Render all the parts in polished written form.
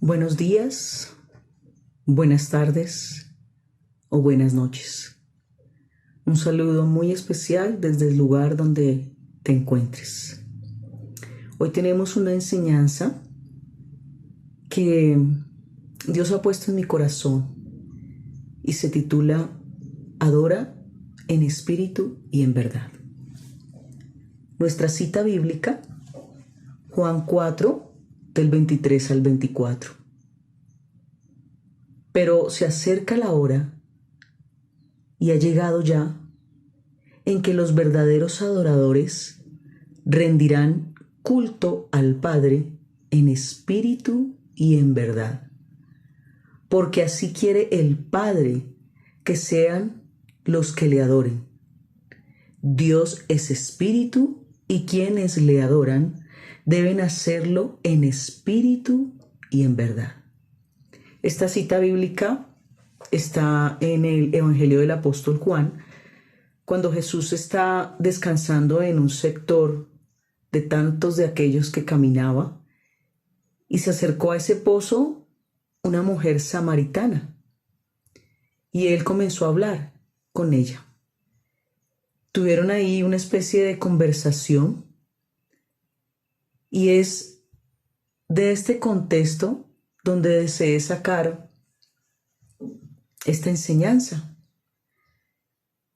Buenos días, buenas tardes o buenas noches. Un saludo muy especial desde el lugar donde te encuentres. Hoy tenemos una enseñanza que Dios ha puesto en mi corazón y se titula Adora en espíritu y en verdad. Nuestra cita bíblica, Juan 4, del 23 al 24. Pero se acerca la hora, y ha llegado ya, en que los verdaderos adoradores rendirán culto al Padre en espíritu y en verdad. Porque así quiere el Padre que sean los que le adoren. Dios es espíritu y quienes le adoran deben hacerlo en espíritu y en verdad. Esta cita bíblica está en el Evangelio del Apóstol Juan, cuando Jesús está descansando en un sector de tantos de aquellos que caminaba, y se acercó a ese pozo una mujer samaritana, y él comenzó a hablar con ella. Tuvieron ahí una especie de conversación, y es de este contexto donde deseé sacar esta enseñanza.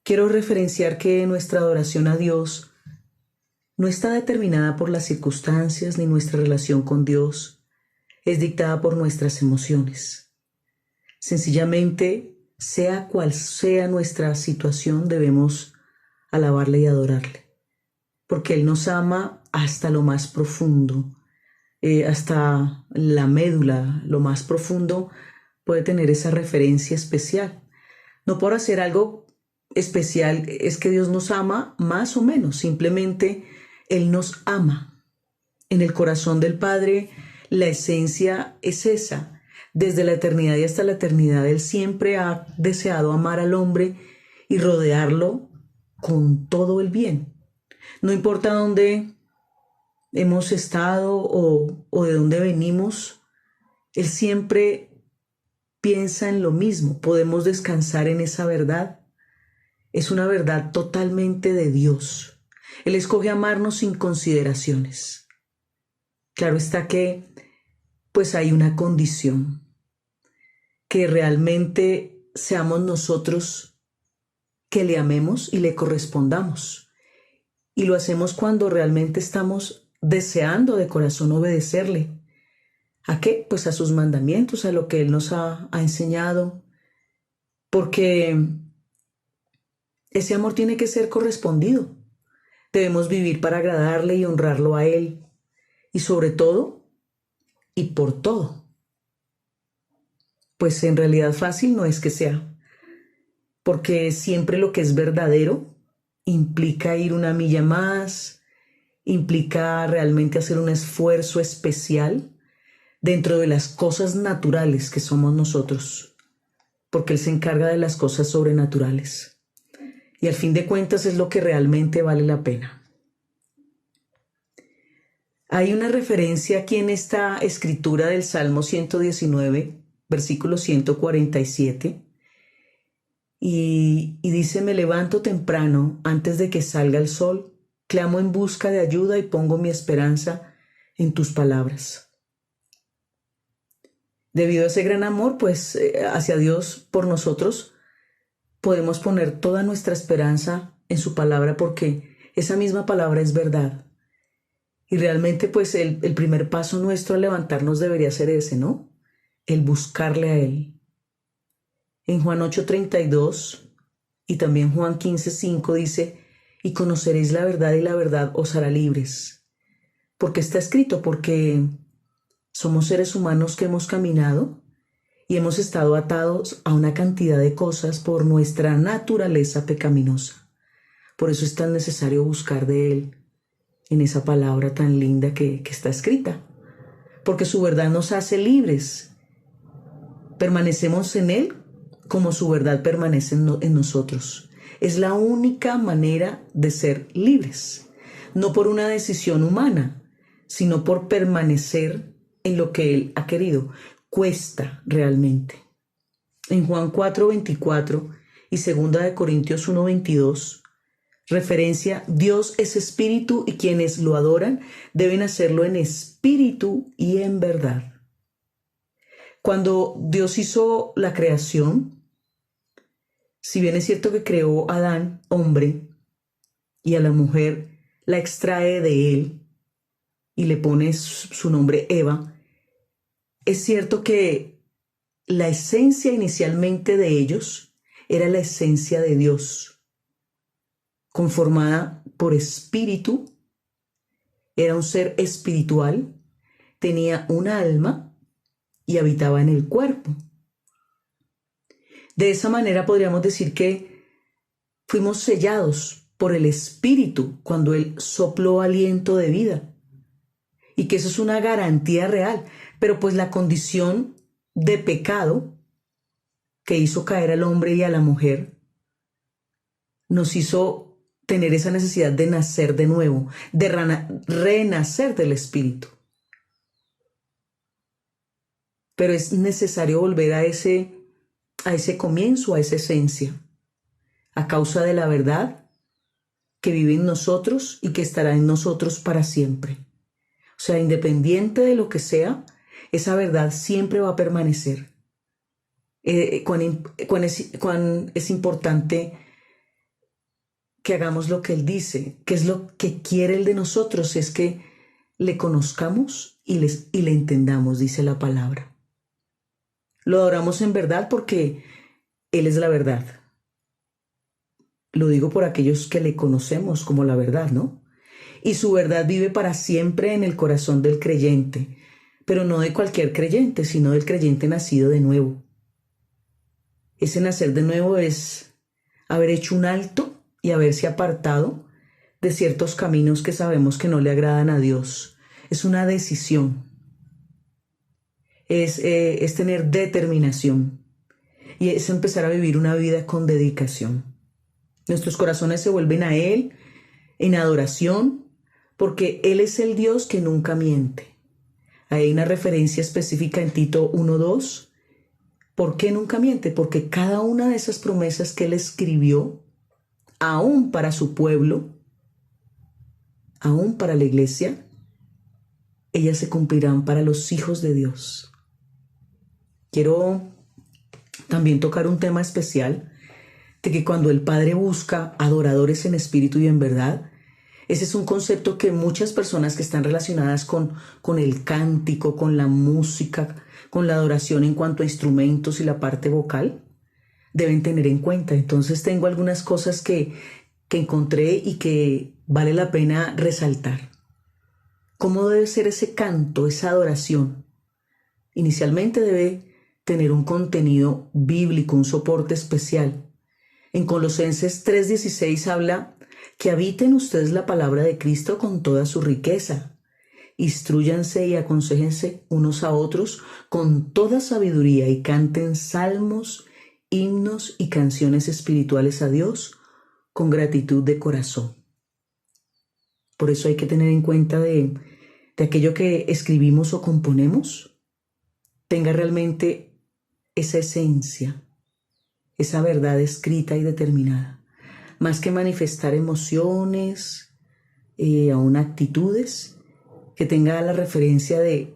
Quiero referenciar que nuestra adoración a Dios no está determinada por las circunstancias, ni nuestra relación con Dios es dictada por nuestras emociones. Sencillamente, sea cual sea nuestra situación, debemos alabarle y adorarle, porque Él nos ama hasta lo más profundo, hasta la médula, lo más profundo puede tener esa referencia especial. No por hacer algo especial es que Dios nos ama más o menos, simplemente Él nos ama. En el corazón del Padre la esencia es esa. Desde la eternidad y hasta la eternidad Él siempre ha deseado amar al hombre y rodearlo con todo el bien. No importa dónde hemos estado o de dónde venimos, Él siempre piensa en lo mismo. Podemos descansar en esa verdad. Es una verdad totalmente de Dios. Él escoge amarnos sin consideraciones. Claro está que pues hay una condición, que realmente seamos nosotros que le amemos y le correspondamos. Y lo hacemos cuando realmente estamos deseando de corazón obedecerle. ¿A qué? Pues a sus mandamientos, a lo que Él nos ha enseñado. Porque ese amor tiene que ser correspondido. Debemos vivir para agradarle y honrarlo a Él. Y sobre todo, y por todo. Pues en realidad fácil no es que sea. Porque siempre lo que es verdadero implica ir una milla más, implica realmente hacer un esfuerzo especial dentro de las cosas naturales que somos nosotros, porque Él se encarga de las cosas sobrenaturales. Y al fin de cuentas es lo que realmente vale la pena. Hay una referencia aquí en esta escritura del Salmo 119, versículo 147, y dice: me levanto temprano antes de que salga el sol, clamo en busca de ayuda y pongo mi esperanza en tus palabras. Debido a ese gran amor, pues, hacia Dios por nosotros, podemos poner toda nuestra esperanza en su palabra, porque esa misma palabra es verdad. Y realmente, pues, el primer paso nuestro al levantarnos debería ser ese, ¿no? El buscarle a Él. En Juan 8:32 y también Juan 15:5 dice: y conoceréis la verdad y la verdad os hará libres. Porque está escrito, porque somos seres humanos que hemos caminado y hemos estado atados a una cantidad de cosas por nuestra naturaleza pecaminosa. Por eso es tan necesario buscar de Él en esa palabra tan linda que está escrita. Porque su verdad nos hace libres. Permanecemos en Él como su verdad permanece en nosotros. Es la única manera de ser libres. No por una decisión humana, sino por permanecer en lo que Él ha querido. cuesta realmente. En Juan 4:24 y 2 1:22, referencia, Dios es espíritu y quienes lo adoran deben hacerlo en espíritu y en verdad. Cuando Dios hizo la creación, si bien es cierto que creó a Adán, hombre, y a la mujer la extrae de él y le pone su nombre Eva, es cierto que la esencia inicialmente de ellos era la esencia de Dios, conformada por espíritu, era un ser espiritual, tenía un alma y habitaba en el cuerpo. De esa manera podríamos decir que fuimos sellados por el Espíritu cuando Él sopló aliento de vida y que eso es una garantía real, pero pues la condición de pecado que hizo caer al hombre y a la mujer nos hizo tener esa necesidad de nacer de nuevo, de renacer del Espíritu. Pero es necesario volver a ese comienzo, a esa esencia, a causa de la verdad que vive en nosotros y que estará en nosotros para siempre. O sea, independiente de lo que sea, esa verdad siempre va a permanecer. Cuán es importante que hagamos lo que Él dice, que es lo que quiere Él de nosotros, es que le conozcamos y le entendamos, dice la palabra. Lo adoramos en verdad porque Él es la verdad. Lo digo por aquellos que le conocemos como la verdad, ¿no? Y su verdad vive para siempre en el corazón del creyente, pero no de cualquier creyente, sino del creyente nacido de nuevo. Ese nacer de nuevo es haber hecho un alto y haberse apartado de ciertos caminos que sabemos que no le agradan a Dios. Es una decisión. Es tener determinación y es empezar a vivir una vida con dedicación. Nuestros corazones se vuelven a Él en adoración porque Él es el Dios que nunca miente. Hay una referencia específica en Tito 1:2. ¿Por qué nunca miente? Porque cada una de esas promesas que Él escribió, aún para su pueblo, aún para la iglesia, ellas se cumplirán para los hijos de Dios. Quiero también tocar un tema especial de que cuando el Padre busca adoradores en espíritu y en verdad, ese es un concepto que muchas personas que están relacionadas con el cántico, con la música, con la adoración en cuanto a instrumentos y la parte vocal, deben tener en cuenta. Entonces tengo algunas cosas que encontré y que vale la pena resaltar. ¿Cómo debe ser ese canto, esa adoración? Inicialmente debe tener un contenido bíblico, un soporte especial. En Colosenses 3:16 habla que habiten ustedes la palabra de Cristo con toda su riqueza. Instrúyanse y aconséjense unos a otros con toda sabiduría y canten salmos, himnos y canciones espirituales a Dios con gratitud de corazón. Por eso hay que tener en cuenta de aquello que escribimos o componemos, tenga realmente esa esencia, esa verdad escrita y determinada. Más que manifestar emociones, aún actitudes, que tenga la referencia de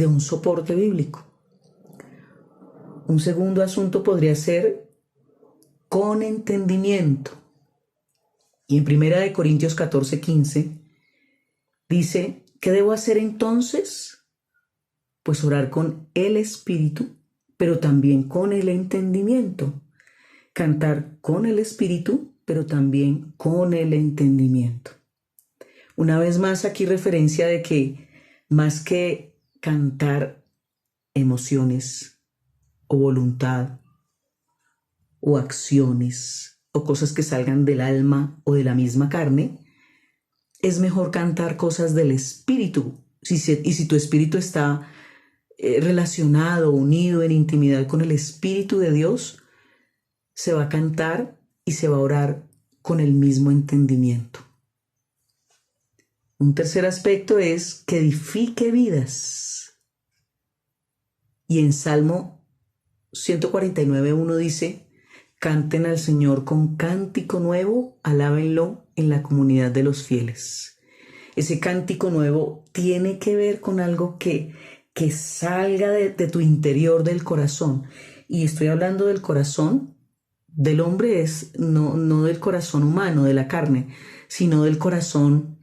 un soporte bíblico. Un segundo asunto podría ser con entendimiento. Y en 1 Corintios 14:15 dice, ¿qué debo hacer entonces? Pues orar con el Espíritu, pero también con el entendimiento. Cantar con el Espíritu, pero también con el entendimiento. Una vez más aquí referencia de que más que cantar emociones o voluntad o acciones o cosas que salgan del alma o de la misma carne, es mejor cantar cosas del Espíritu. Y si tu espíritu está relacionado, unido en intimidad con el Espíritu de Dios, se va a cantar y se va a orar con el mismo entendimiento. Un tercer aspecto es que edifique vidas. Y en Salmo 149:1 dice: canten al Señor con cántico nuevo, alábenlo en la comunidad de los fieles. Ese cántico nuevo tiene que ver con algo que salga de tu interior, del corazón. Y estoy hablando del corazón del hombre, no del corazón humano, de la carne, sino del corazón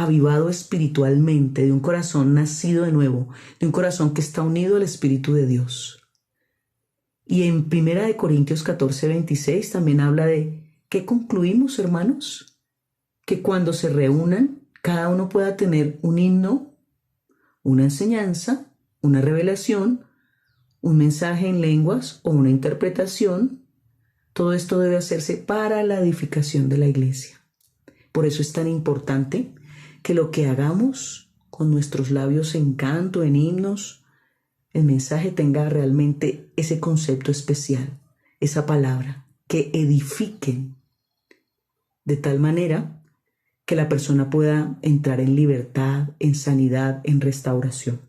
avivado espiritualmente, de un corazón nacido de nuevo, de un corazón que está unido al Espíritu de Dios. Y en 1 Corintios 14:26 también habla de: ¿qué concluimos, hermanos? Que cuando se reúnan, cada uno pueda tener un himno, una enseñanza, una revelación, un mensaje en lenguas o una interpretación. Todo esto debe hacerse para la edificación de la iglesia. Por eso es tan importante que lo que hagamos con nuestros labios en canto, en himnos, el mensaje tenga realmente ese concepto especial, esa palabra, que edifiquen, de tal manera que la persona pueda entrar en libertad, en sanidad, en restauración.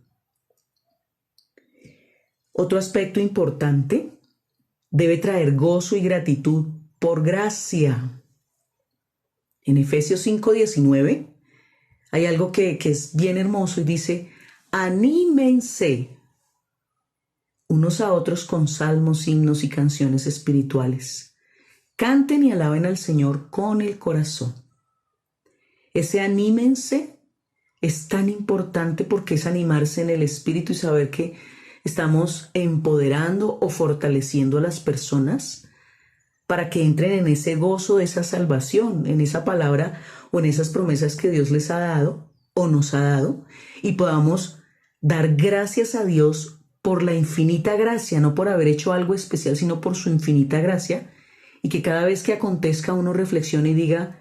Otro aspecto importante: debe traer gozo y gratitud por gracia. En Efesios 5:19 hay algo que es bien hermoso y dice: anímense unos a otros con salmos, himnos y canciones espirituales. Canten y alaben al Señor con el corazón. Ese anímense es tan importante porque es animarse en el espíritu y saber que estamos empoderando o fortaleciendo a las personas para que entren en ese gozo de esa salvación, en esa palabra o en esas promesas que Dios les ha dado o nos ha dado, y podamos dar gracias a Dios por la infinita gracia, no por haber hecho algo especial, sino por su infinita gracia, y que cada vez que acontezca uno reflexione y diga: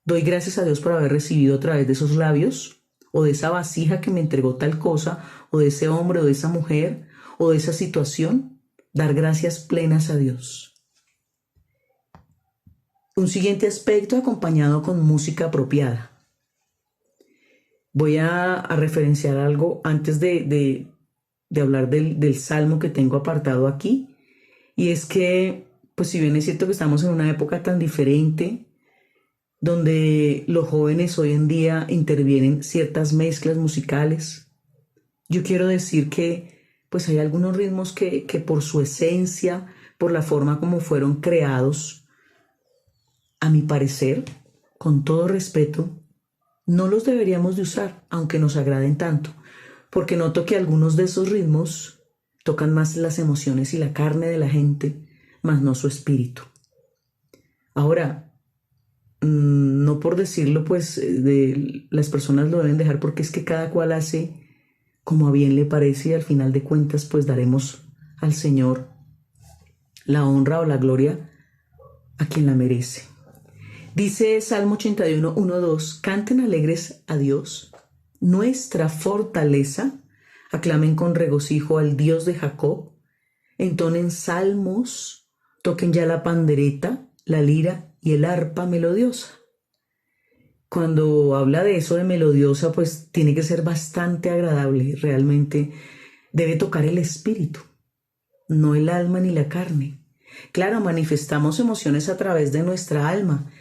doy gracias a Dios por haber recibido a través de esos labios, o de esa vasija que me entregó tal cosa, o de ese hombre o de esa mujer, o de esa situación. Dar gracias plenas a Dios. Un siguiente aspecto, acompañado con música apropiada. Voy a referenciar algo antes de hablar del salmo que tengo apartado aquí, y es que, pues si bien es cierto que estamos en una época tan diferente, donde los jóvenes hoy en día intervienen ciertas mezclas musicales, yo quiero decir que pues hay algunos ritmos que por su esencia, por la forma como fueron creados, a mi parecer, con todo respeto, no los deberíamos de usar, aunque nos agraden tanto, porque noto que algunos de esos ritmos tocan más las emociones y la carne de la gente, más no su espíritu. Ahora, no por decirlo, pues las personas lo deben dejar, porque es que cada cual hace como a bien le parece, y al final de cuentas pues daremos al Señor la honra o la gloria a quien la merece. Dice Salmo 81:1-2: canten alegres a Dios, nuestra fortaleza, aclamen con regocijo al Dios de Jacob, entonen salmos, toquen ya la pandereta, la lira y el arpa melodiosa. Cuando habla de eso de melodiosa, pues tiene que ser bastante agradable, realmente debe tocar el espíritu, no el alma ni la carne. Claro, manifestamos emociones a través de nuestra alma,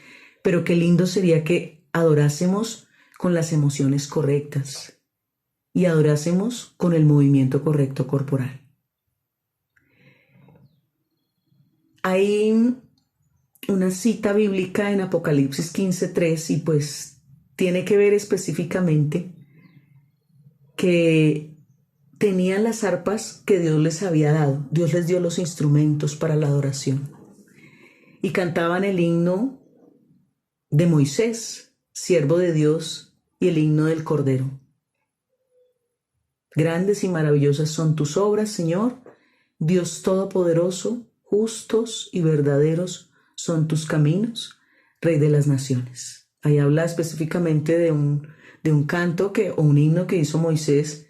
pero qué lindo sería que adorásemos con las emociones correctas y adorásemos con el movimiento correcto corporal. Hay una cita bíblica en Apocalipsis 15:3 y pues tiene que ver específicamente que tenían las arpas que Dios les había dado. Dios les dio los instrumentos para la adoración y cantaban el himno de Moisés, siervo de Dios, y el himno del Cordero. Grandes y maravillosas son tus obras, Señor, Dios Todopoderoso, justos y verdaderos son tus caminos, Rey de las naciones. Ahí habla específicamente de un canto o un himno que hizo Moisés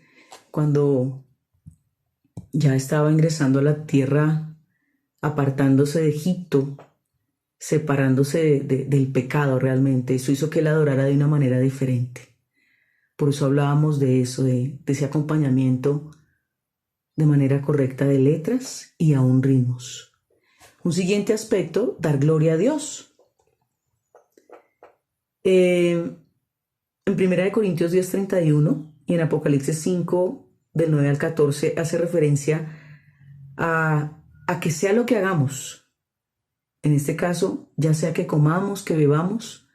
cuando ya estaba ingresando a la tierra, apartándose de Egipto, separándose del pecado realmente. Eso hizo que él adorara de una manera diferente. Por eso hablábamos de eso, de ese acompañamiento de manera correcta de letras y aún ritmos. Un siguiente aspecto, dar gloria a Dios. En 1 Corintios 10:31 y en Apocalipsis 5, del 9 al 14, hace referencia a que sea lo que hagamos. En este caso, ya sea que comamos, que bebamos,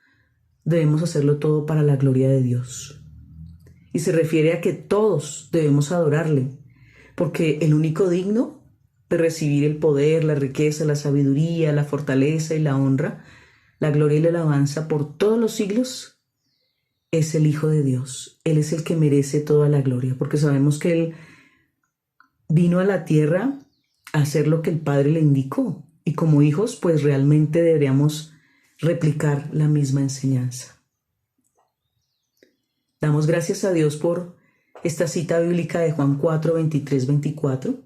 debemos hacerlo todo para la gloria de Dios. Y se refiere a que todos debemos adorarle, porque el único digno de recibir el poder, la riqueza, la sabiduría, la fortaleza y la honra, la gloria y la alabanza por todos los siglos, es el Hijo de Dios. Él es el que merece toda la gloria, porque sabemos que Él vino a la tierra a hacer lo que el Padre le indicó. Y como hijos, pues realmente deberíamos replicar la misma enseñanza. Damos gracias a Dios por esta cita bíblica de Juan 4, 23, 24,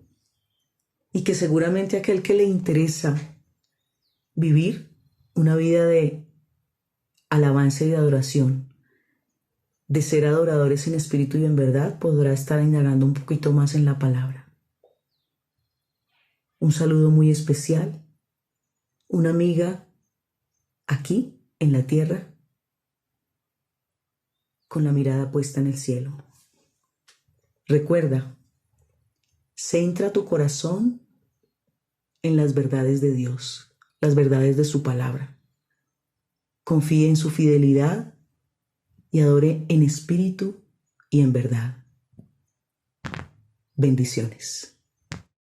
y que seguramente aquel que le interesa vivir una vida de alabanza y de adoración, de ser adoradores en espíritu y en verdad, podrá estar indagando un poquito más en la palabra. Un saludo muy especial, una amiga aquí en la tierra, con la mirada puesta en el cielo. Recuerda, centra tu corazón en las verdades de Dios, las verdades de su palabra. Confíe en su fidelidad y adore en espíritu y en verdad. Bendiciones.